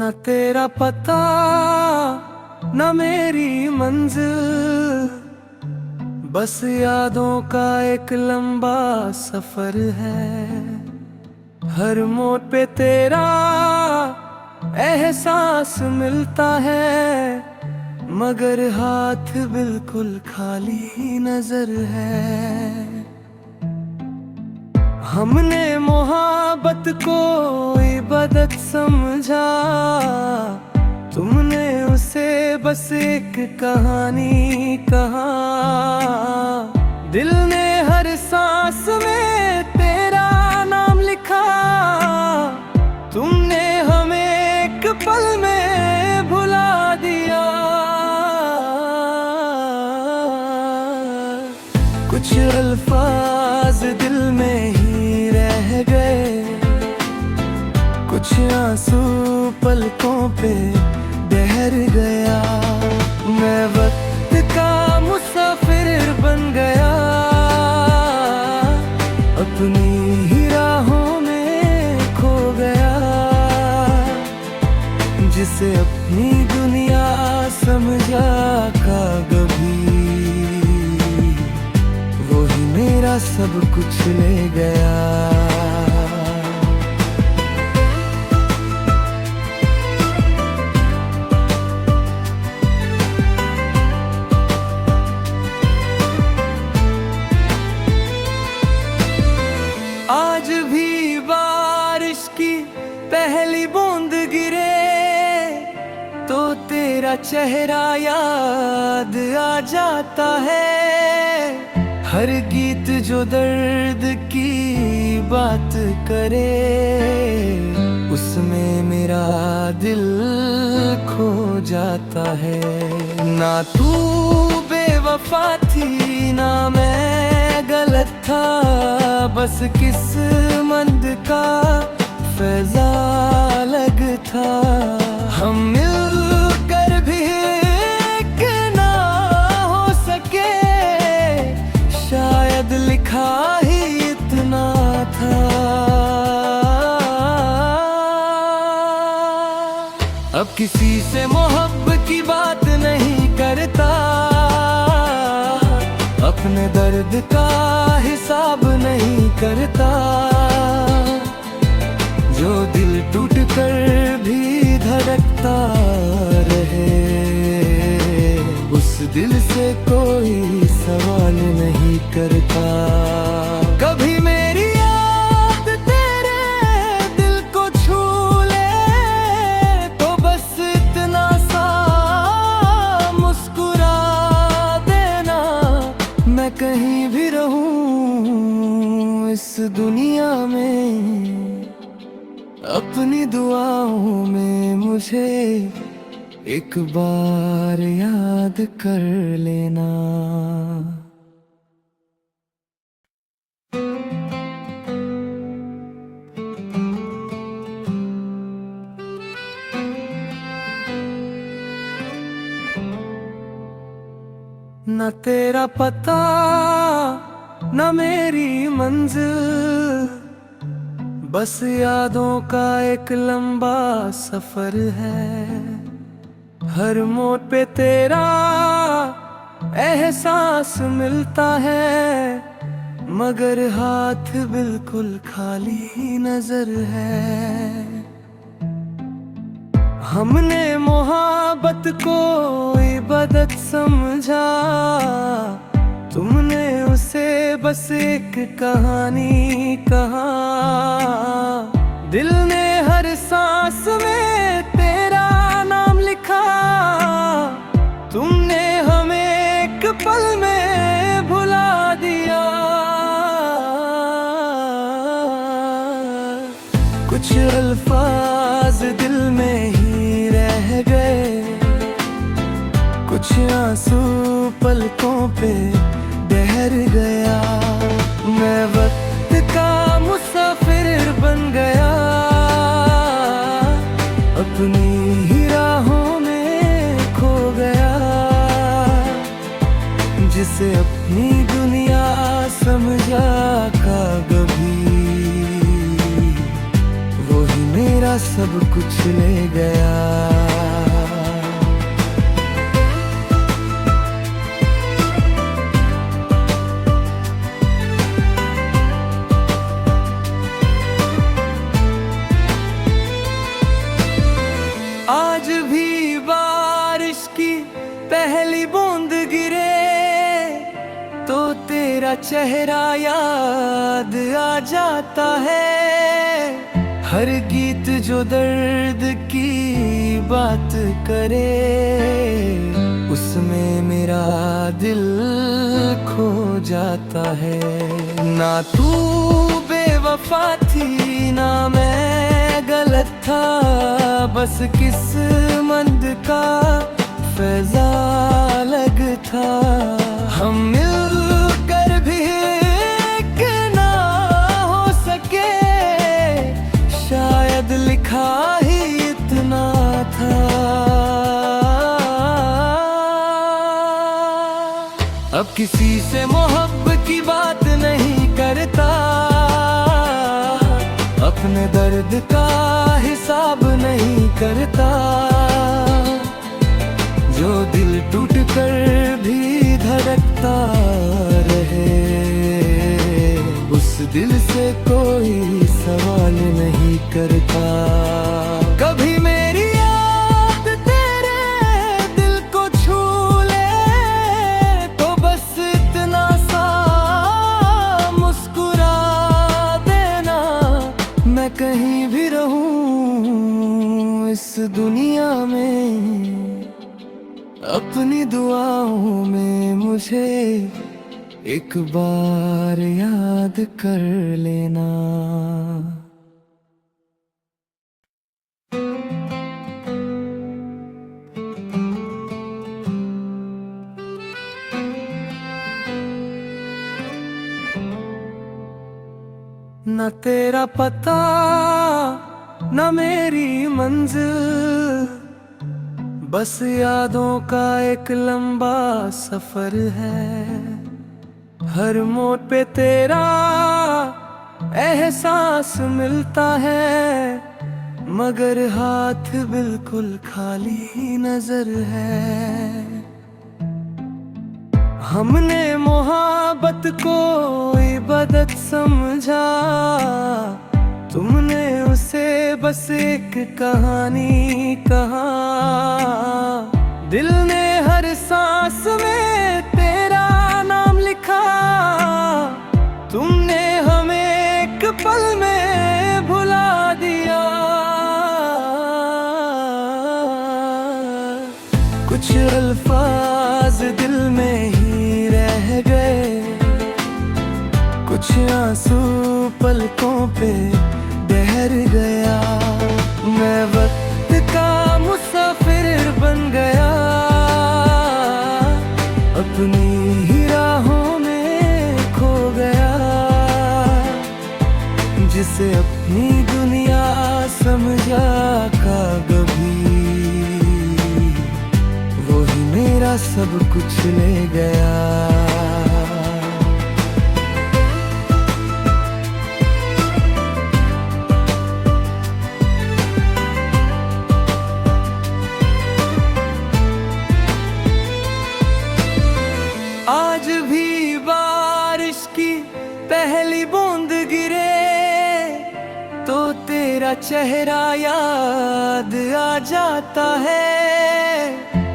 न तेरा पता न मेरी मंजिल, बस यादों का एक लंबा सफर है। हर मोड़ पे तेरा एहसास मिलता है, मगर हाथ बिल्कुल खाली नजर है। हमने मोहब्बत को इबादत समझा, तुमने उसे बस एक कहानी कहा। दिल ने हर सांस में तेरा नाम लिखा, तुमने हमें एक पल में भुला दिया। कुछ अल्फाज दिल में ही रह गए, कुछ आंसू पलकों पे ठहर गया। मैं वक्त का मुसाफिर बन गया, अपनी ही राहों में खो गया। जिसे अपनी दुनिया समझा का कभी, वो ही मेरा सब कुछ ले गया। आज भी बारिश की पहली बूंद गिरे तो तेरा चेहरा याद आ जाता है। हर गीत जो दर्द की बात करे, उसमें मेरा दिल खो जाता है। ना तू बेवफा थी ना मैं गलत था, बस किस्मत का फैज़ा अलग था। हम मिलकर भी एक ना हो सके, शायद लिखा ही इतना था। अब किसी से मोहब्बत की बात नहीं करता, अपने दर्द का हिसाब नहीं करता। जो दिल टूट कर भी धड़कता रहे, उस दिल से कोई सवाल नहीं करता। कभी मेरी याद तेरे दिल को छू ले, तो बस इतना सा मुस्कुरा देना। मैं कहीं भी रहूं इस दुनिया में, अपनी दुआओं में मुझे एक बार याद कर लेना। न तेरा पता न मेरी मंजिल, बस यादों का एक लंबा सफर है। हर मोड़ पे तेरा एहसास मिलता है, मगर हाथ बिल्कुल खाली नजर है। हमने मोहब्बत को इबादत समझा, तुमने उसे बस एक कहानी कहा। दिल ने हर सांस में तेरा नाम लिखा, तुमने हमें एक पल में भुला दिया। कुछ अल्फाज दिल में ही रह गए, कुछ आंसू पलकों पे ठहर गया। मैं वक्त का मुसाफिर बन गया, अपनी ही राहों में खो गया। जिसे अपनी दुनिया समझा का कभी, वो ही मेरा मेरा सब कुछ ले गया। आज भी बारिश की पहली बूंद गिरे तो तेरा चेहरा याद आ जाता है। हर गीत जो दर्द की बात करे उसमें मेरा दिल खो जाता है। ना तू बेवफा थी ना मैं गलत था, बस किस्मत का फैज़ा अलग था। हम मिलकर भी एक ना हो सके, शायद लिखा ही इतना था। अब किसी से मोहब्बत की बात नहीं करता, अपने दर्द का हिसाब नहीं करता। जो दिल टूट कर भी धड़कता रहे, उस दिल से कोई सवाल नहीं करता। कभी मेरी याद तेरे दिल को छू ले तो बस इतना सा मुस्कुरा देना। मैं कहीं भी रहूं इस दुनिया में, अपनी दुआओं में मुझे एक बार याद कर लेना। न तेरा पता न मेरी मंजिल, बस यादों का एक लंबा सफर है। हर मोड़ पे तेरा एहसास मिलता है, मगर हाथ बिल्कुल खाली नजर है। हमने मोहब्बत को इबादत समझा, तुमने उसे बस एक कहानी कहा। दिल ने हर सांस में तेरा नाम लिखा, तुमने हमें एक पल में भुला दिया। कुछ अल्फाज दिल में ही रह गए, कुछ आंसू पलकों पे ठहर गया। मैं वक्त का मुसाफिर बन गया, अपनी ही राहों में खो गया। जिसे अपनी दुनिया समझा कभी, वो ही मेरा सब कुछ ले गया। आज भी बारिश की पहली बूंद गिरे तो तेरा चेहरा याद आ जाता है।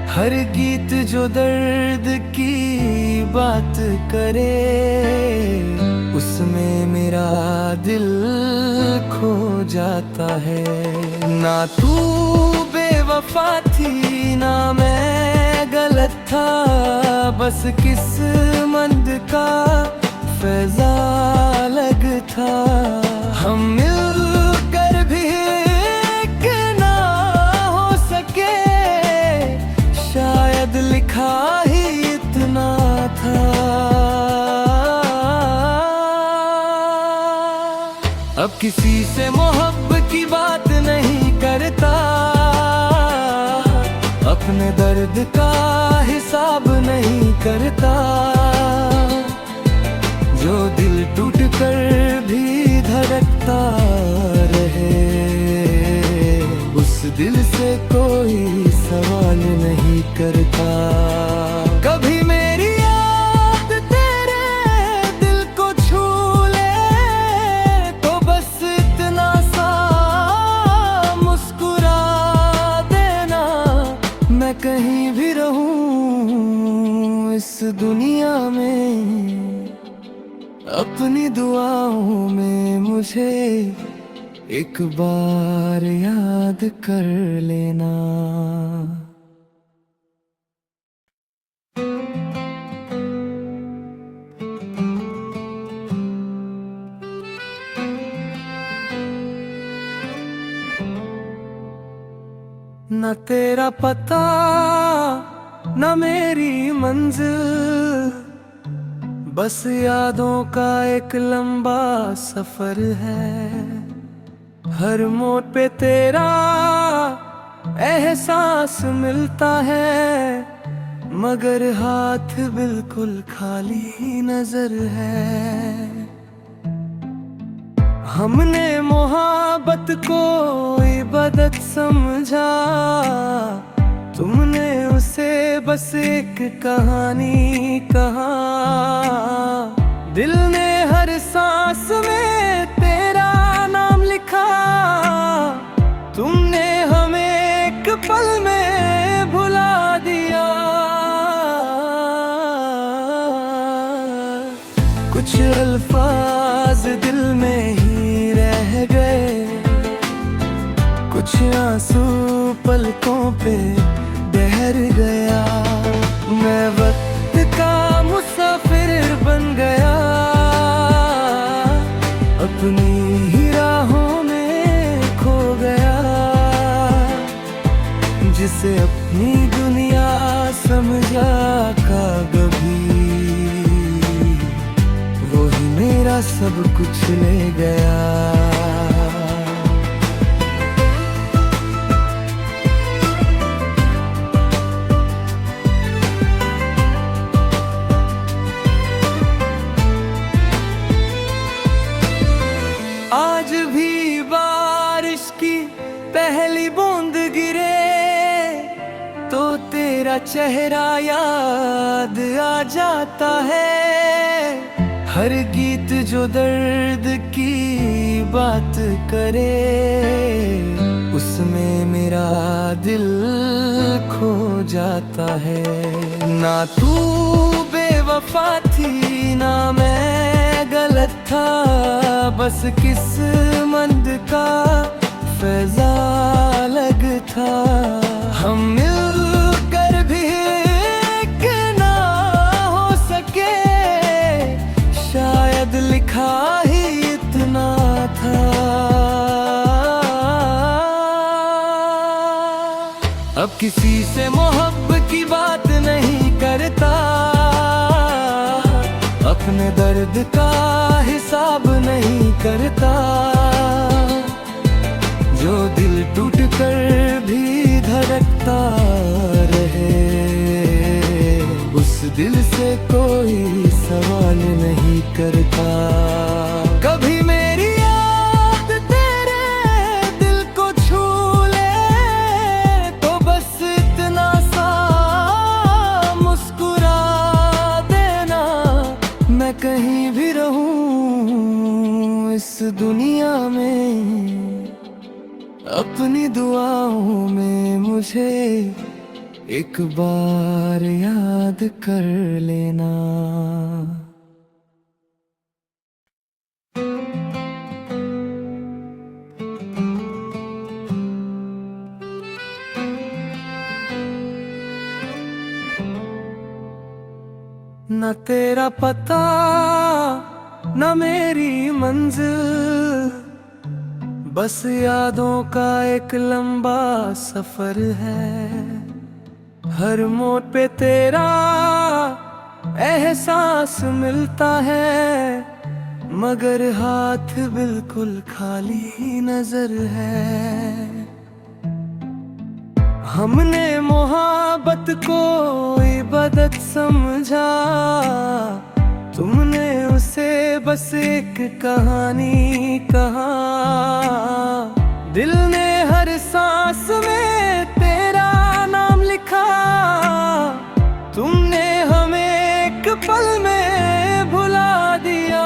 हर गीत जो दर्द की बात करे उसमें मेरा दिल खो जाता है। ना तू बेवफा थी ना मैं गलत था, बस किस्मत का फैज़ा अलग था। हम मिलकर भी एक ना हो सके, शायद लिखा ही इतना था। अब किसी से मोहब्बत की बात नहीं करता, अपने दर्द का हिसाब नहीं करता। जो दिल टूट कर भी धड़कता रहे, दिल से कोई सवाल नहीं करता। कभी मेरी याद तेरे दिल को छू ले तो बस इतना सा मुस्कुरा देना। मैं कहीं भी रहूं इस दुनिया में, अपनी दुआओं में मुझे एक बार याद कर लेना। न तेरा पता न मेरी मंजिल, बस यादों का एक लंबा सफर है। हर मोड़ पे तेरा एहसास मिलता है, मगर हाथ बिल्कुल खाली नजर है। हमने मोहब्बत को इबादत समझा, तुमने उसे बस एक कहानी कहा। दिल ने हर सांस में तेरा नाम लिखा, तुमने हमें एक पल में भुला दिया। कुछ अल्फाज दिल में ही रह गए, कुछ आंसू पलकों पे ठहर गया। मैं वक्त का मुसाफिर बन गया, अपनी ही राहों में खो गया। जिसे अपनी दुनिया समझा कभी, वो ही मेरा सब कुछ ले गया। आज भी बारिश की पहली बूंद गिरे तो तेरा चेहरा याद आ जाता है। हर गीत जो दर्द की बात करे, उसमें मेरा दिल खो जाता है। ना तू बेवफा थी ना मैं गलत था, बस किस्मत का फैज़ा अलग था। हम मिलकर भी एक ना हो सके, शायद लिखा ही इतना था। अब किसी से मोहब्बत की बात नहीं करता, अपने दर्द का हिसाब नहीं करता। जो दिल टूट कर भी धड़कता रहे, उस दिल से कोई सवाल नहीं करता। कभी मेरी याद तेरे दिल को छू ले तो बस इतना सा मुस्कुरा देना। मैं कहीं भी रहूं इस दुनिया में, अपनी दुआओं में मुझे एक बार याद कर लेना। न तेरा पता न मेरी मंजिल, बस यादों का एक लंबा सफर है। हर मोड़ पे तेरा एहसास मिलता है, मगर हाथ बिल्कुल खाली नजर है। हमने मोहब्बत को इबादत समझा, तुमने उसे बस एक कहानी कहा। दिल ने हर सांस में तेरा नाम लिखा, तुमने हमें एक पल में भुला दिया।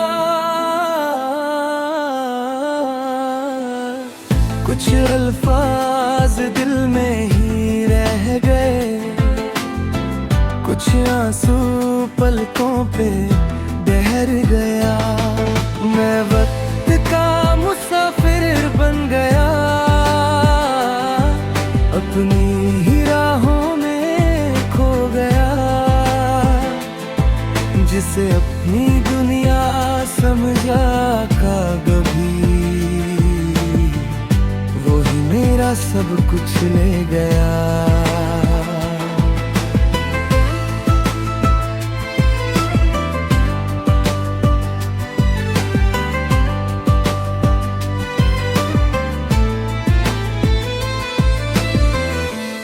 कुछ अल्फाज दिल में ही रह गए, कुछ आंसू पलकों पे ठहर गया। मैं वक्त का मुसाफिर बन गया, अपनी ही राहों में खो गया। जिसे अपनी दुनिया समझा का कभी, वो ही मेरा सब कुछ ले गया।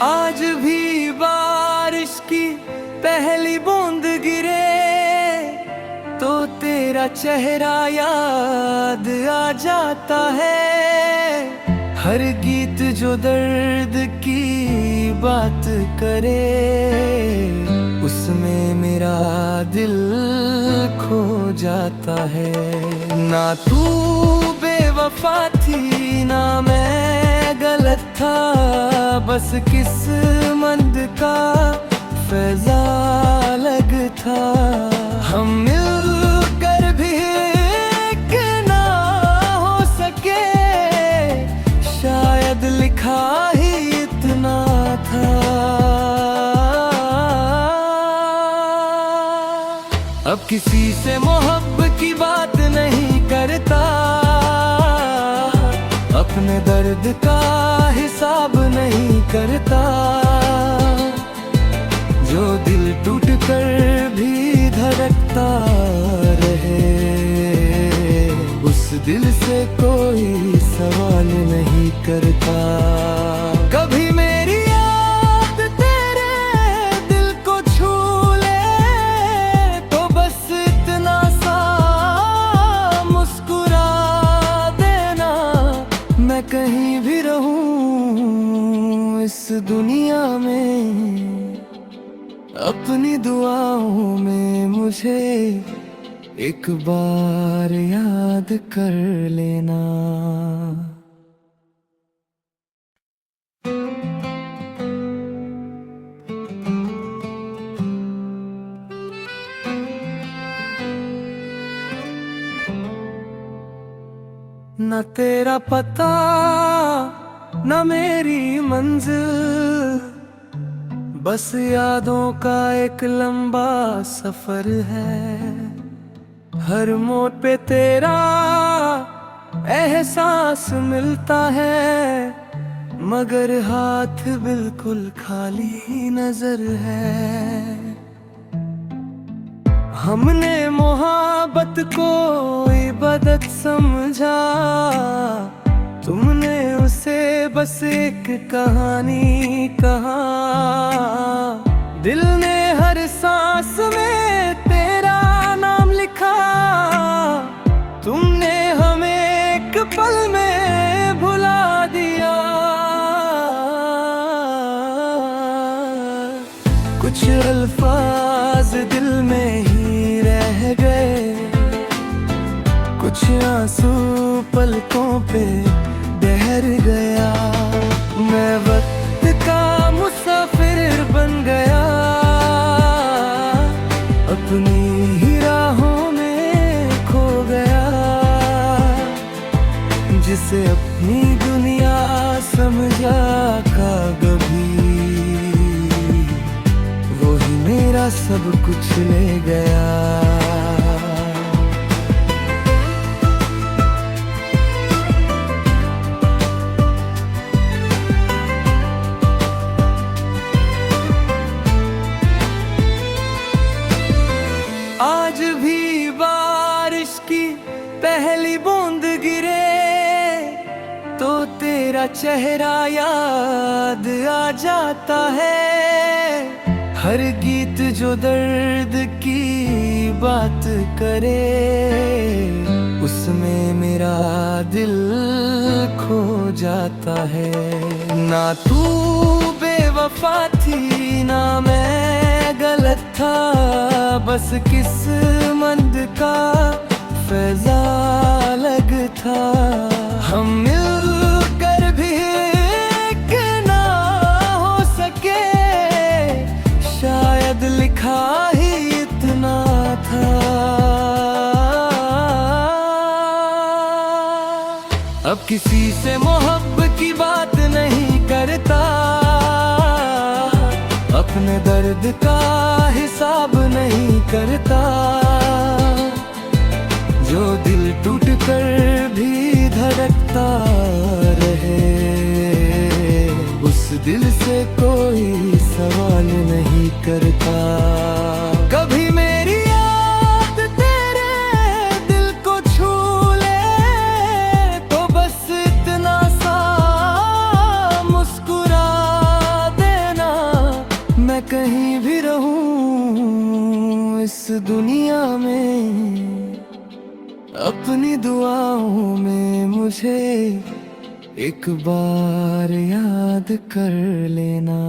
आज भी बारिश की पहली बूंद गिरे तो तेरा चेहरा याद आ जाता है। हर गीत जो दर्द की बात करे, उसमें मेरा दिल खो जाता है। ना तू बेवफा थी ना मैं गलत था, बस किस्मत का फैज़ा अलग था। हम मिलकर भी एक ना हो सके, शायद लिखा ही इतना था। अब किसी से मोहब्बत की बात नहीं करता, अपने दर्द का हिसाब नहीं करता। जो दिल टूट कर भी धड़कता रहे, उस दिल से कोई सवाल नहीं करता। कभी मेरी याद तेरे दिल को छू ले, तो बस इतना सा मुस्कुरा देना। मैं कहीं भी रहूं इस दुनिया में, अपनी दुआओं में मुझे एक बार याद कर लेना। न तेरा पता न मेरी मंजिल, बस यादों का एक लंबा सफर है। हर मोड़ पे तेरा एहसास मिलता है, मगर हाथ बिल्कुल खाली नजर है। हमने मोहब्बत को इबादत समझा, तुमने उसे बस एक कहानी कहा। दिल ने हर सांस में तेरा नाम लिखा, तुमने हमें एक पल में भुला दिया। कुछ अल्फाज दिल में ही रह गए, कुछ आंसू पलकों पे ठहर गया। मैं वक्त का मुसाफिर बन गया, अपनी ही राहों में खो गया। जिसे अपनी दुनिया समझा का कभी, वो ही मेरा सब कुछ ले गया। आज भी बारिश की पहली बूंद गिरे तो तेरा चेहरा याद आ जाता है। हर गीत जो दर्द की बात करे, उसमें मेरा दिल खो जाता है। ना तू बेवफा थी ना मैं गलत था, बस किस्मत का फैज़ा अलग था। हम मिलकर भी एक ना हो सके, शायद लिखा ही इतना था। अब किसी से मोहब्बत की बात नहीं करता, अपने दर्द का हिसाब नहीं करता। जो दिल टूट कर भी धड़कता रहे, उस दिल से कोई सवाल नहीं करता। कभी मेरी याद तेरे दिल को छू ले, तो बस इतना सा मुस्कुरा देना। मैं कहीं भी रहूं इस दुनिया में, अपनी दुआओं में मुझे एक बार याद कर लेना।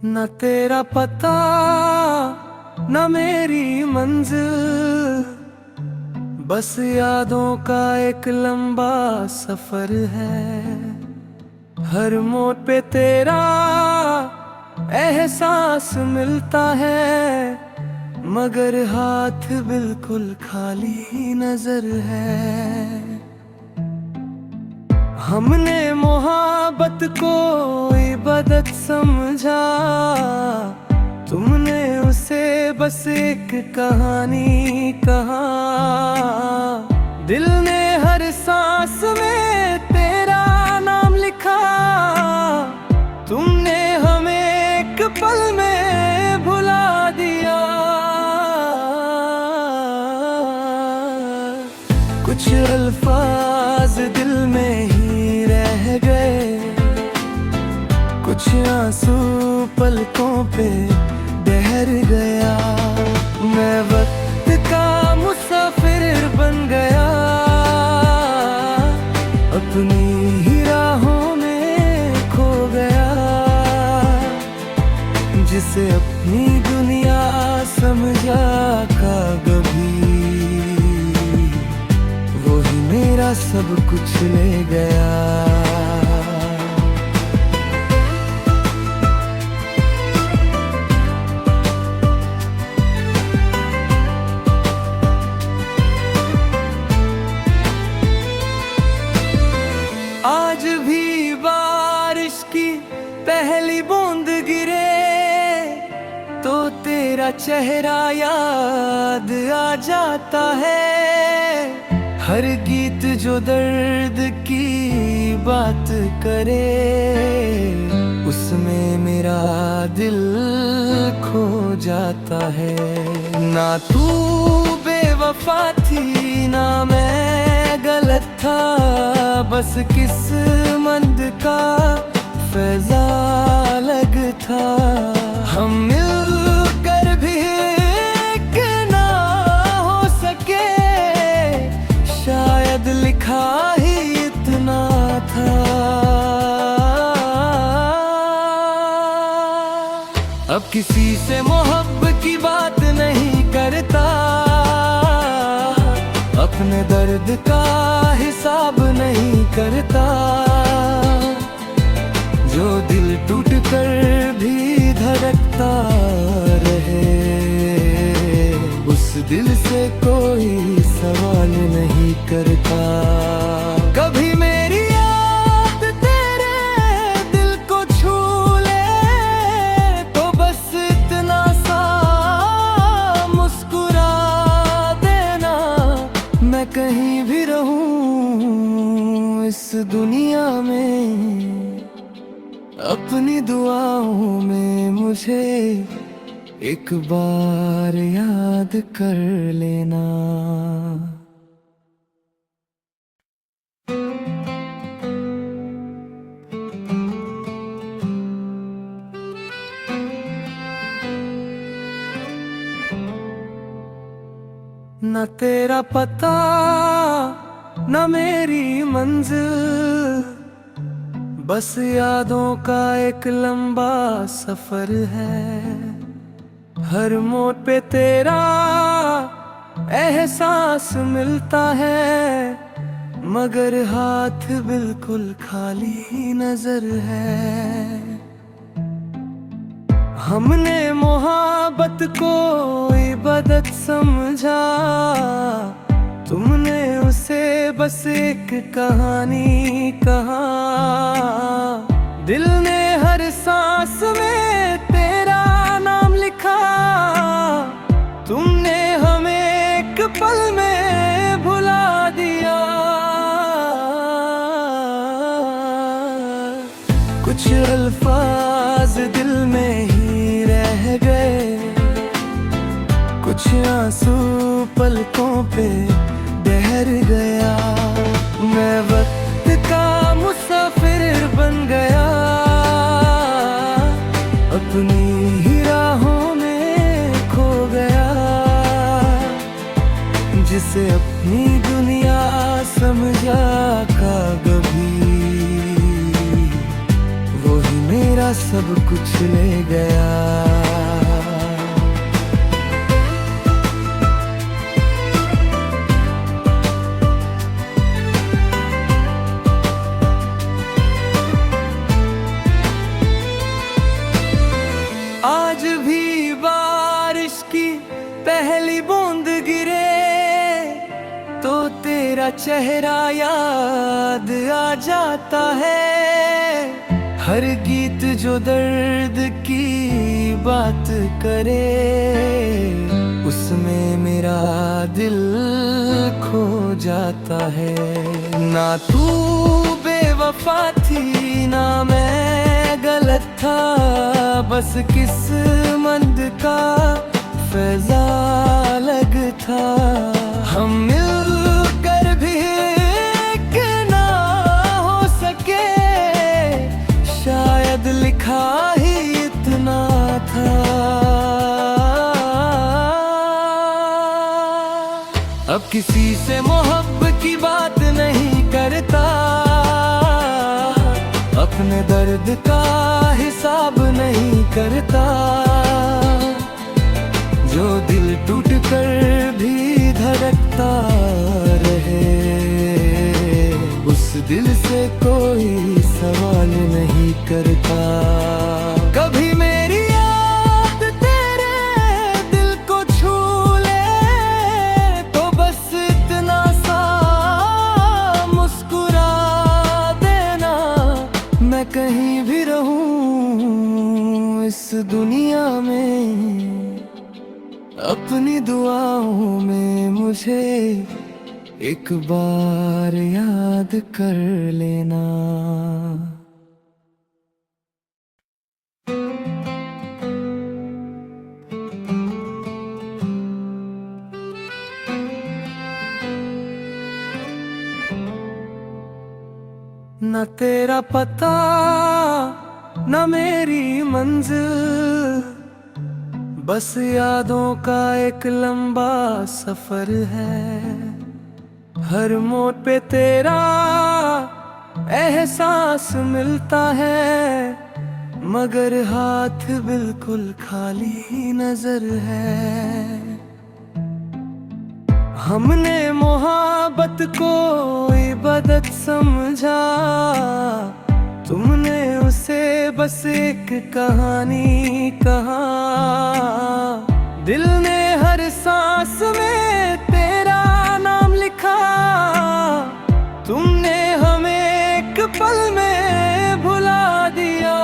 न तेरा पता न मेरी मंजिल, बस यादों का एक लंबा सफर है। हर मोड़ पे तेरा एहसास मिलता है, मगर हाथ बिल्कुल खाली नजर है। हमने मोहब्बत को इबादत समझा, तुमने उसे बस एक कहानी कहा। दिल ने हर सांस में तेरा नाम लिखा, तुमने हमें एक पल में भुला दिया। कुछ अल्फाज दिल में ही रह गए, कुछ आंसू पलकों पे ठहर गया। मैं वक्त का मुसाफिर बन गया, अपनी ही राहों में खो गया। जिसे अपनी दुनिया समझा का कभी, वो ही मेरा सब कुछ ले गया। आज भी बारिश की पहली बूंद गिरे, तो तेरा चेहरा याद आ जाता है। हर गीत जो दर्द की बात करे, उसमें मेरा दिल खो जाता है। ना तू बेवफा थी ना मैं गलत था, बस किस्मत का फैज़ा अलग था। हम मिलकर भी एक ना हो सके, शायद लिखा ही इतना था। अब किसी से मोहब्बत की बात नहीं करता, अपने दर्द का हिसाब नहीं करता। जो दिल टूट कर भी धड़कता रहे, उस दिल से कोई सवाल नहीं करता। कभी मेरी याद तेरे दिल को छू ले, तो बस इतना सा मुस्कुरा देना। मैं कहीं भी रहूं इस दुनिया में, अपनी दुआओं में मुझे एक बार याद कर लेना। न तेरा पता न मेरी मंजिल, बस यादों का एक लंबा सफर है। हर मोड़ पे तेरा एहसास मिलता है, मगर हाथ बिल्कुल खाली नजर है। हमने मोहब्बत को इबादत समझा, तुमने उसे बस एक कहानी कहा। दिल ने हर सांस में तेरा नाम लिखा, तुमने हमें एक पल में भुला दिया। कुछ अल्फाज दिल में ही रह गए, कुछ आंसू पलकों पे ठहर गया। मैं वक्त का मुसाफिर बन गया, अपनी ही राहों में खो गया। जिसे अपनी दुनिया समझा का कभी, वो ही मेरा सब कुछ ले गया। आज भी बारिश की पहली बूंद गिरे तो तेरा चेहरा याद आ जाता है। हर गीत जो दर्द की बात करे, उसमें मेरा दिल खो जाता है। ना तू बेवफा थी ना मैं गलत था, बस किस्मत का फैज़ा अलग था। हम मिलकर भी एक ना हो सके, शायद लिखा ही इतना था। अब किसी से मोहब्बत की बात नहीं करता, अपने दर्द का हिसाब नहीं करता। जो दिल टूट कर भी धड़कता रहे, उस दिल से कोई सवाल नहीं करता। कभी मेरी याद तेरे दिल को छू ले, तो बस इतना सा मुस्कुरा देना। मैं कहीं भी रहूं इस दुनिया में, अपनी दुआओं में मुझे एक बार याद कर लेना। न तेरा पता न मेरी मंजिल, बस यादों का एक लंबा सफर है। हर मोड़ पे तेरा एहसास मिलता है, मगर हाथ बिल्कुल खाली नजर है। हमने मोहब्बत को इबादत समझा, तुमने उसे बस एक कहानी कहा। दिल ने हर सांस में तेरा नाम लिखा, तुमने हमें एक पल में भुला दिया।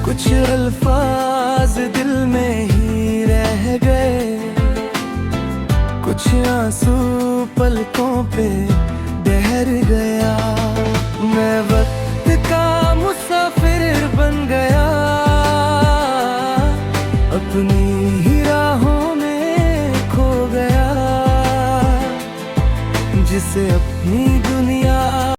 कुछ अल्फाज दिल में ही रह गए, कुछ आंसू पलकों पे ठहर गया। मैं वक्त का मुसाफिर बन गया, अपनी ही राहों में खो गया, जिसे अपनी दुनिया